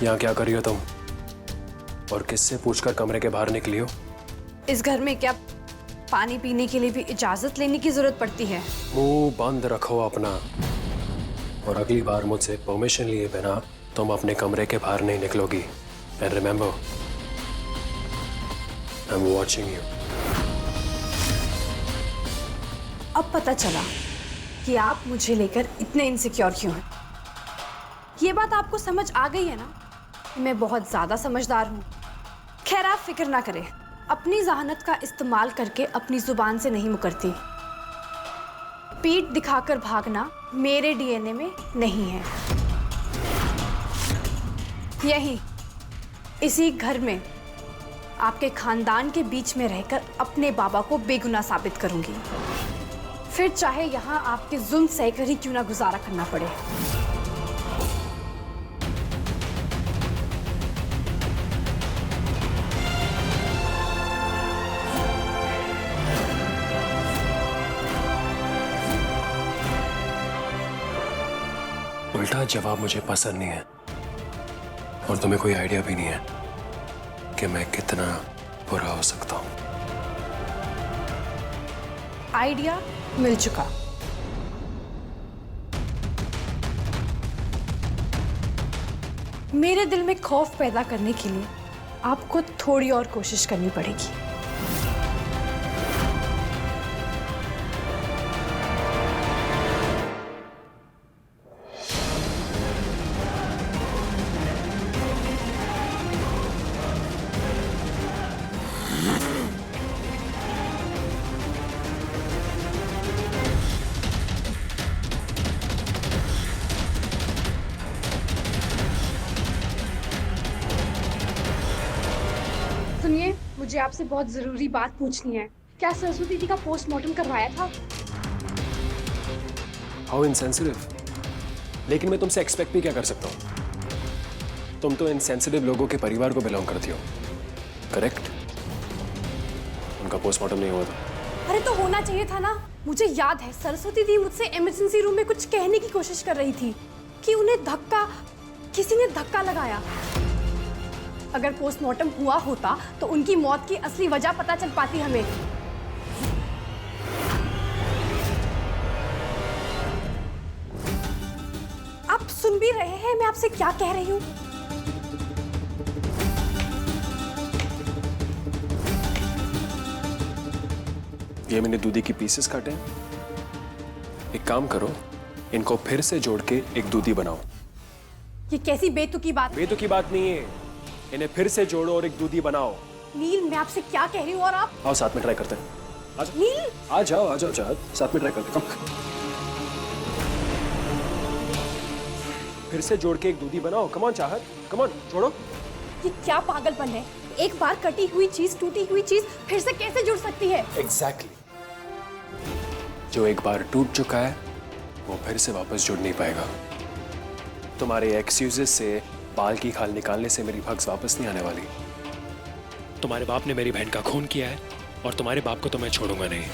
यहाँ क्या कर रही हो तुम? और किससे पूछकर कमरे के बाहर निकली हो? इस घर में क्या पानी पीने के लिए भी इजाजत लेने की जरूरत पड़ती है? मुंह बंद रखो अपना, और अगली बार मुझसे परमिशन लिए बिना तुम अपने कमरे के बाहर नहीं निकलोगी। And remember, I am watching you. अब पता चला कि आप मुझे लेकर इतने इनसिक्योर क्यों हैं। ये बात आपको समझ आ गई है ना? मैं बहुत ज्यादा समझदार हूँ। खैर आप फिक्र ना करें, अपनी जहानत का इस्तेमाल करके अपनी जुबान से नहीं मुकरती। पीठ दिखाकर भागना मेरे डीएनए में नहीं है। यही इसी घर में आपके खानदान के बीच में रहकर अपने बाबा को बेगुनाह साबित करूंगी, फिर चाहे यहां आपके जुल्म सहकर ही क्यों ना गुजारा करना पड़े। उल्टा जवाब मुझे पसंद नहीं है, और तुम्हें कोई आइडिया भी नहीं है कि मैं कितना बुरा हो सकता हूं। आइडिया मिल चुका। मेरे दिल में खौफ पैदा करने के लिए आपको थोड़ी और कोशिश करनी पड़ेगी। सुनिए, मुझे आपसे बहुत जरूरी बात पूछनी है। क्या सरस्वती जी का पोस्टमार्टम करवाया था? How insensitive. लेकिन मैं तुमसे एक्सपेक्ट भी क्या कर सकता हूं? तुम तो इनसेंसिटिव लोगों के परिवार को बिलोंग करती हो, करेक्ट? उनका पोस्टमार्टम नहीं हुआ था। अरे तो होना चाहिए था ना। मुझे याद है सरस्वती दी मुझसे इमरजेंसी रूम में कुछ कहने की कोशिश कर रही थी कि उन्हें किसी ने धक्का लगाया। अगर पोस्टमार्टम हुआ होता तो उनकी मौत की असली वजह पता चल पाती हमें। आप सुन भी रहे हैं मैं आपसे क्या कह रही हूं? ये मैंने दूधी की पीसेस काटे हैं। एक काम करो, इनको फिर से जोड़ के एक दूधी बनाओ। ये कैसी बेतुकी बात है? बेतुकी बात नहीं है, इन्हें फिर से जोड़ो और एक दूधी बनाओ। नील, मैं आपसे क्या कह रही हूँ और आप? आओ साथ में ट्राई करते हैं। आ जाओ। नील, आ जाओ चाहत, साथ में ट्राई करते हैं। फिर से जोड़ के एक दूधी बनाओ। कम ऑन चाहत, कम ऑन, जोड़ो। ये क्या पागलपन है? एक बार कटी हुई चीज, टूटी हुई चीज फिर से कैसे जुड़ सकती है? एग्जैक्टली। जो एक बार टूट चुका है वो फिर से वापस जुड़ नहीं पाएगा। तुम्हारे एक्सक्यूजेस से बाल की खाल निकालने से मेरी भक्स वापस नहीं आने वाली। तुम्हारे बाप ने मेरी बहन का खून किया है और तुम्हारे बाप को तो मैं छोड़ूंगा नहीं।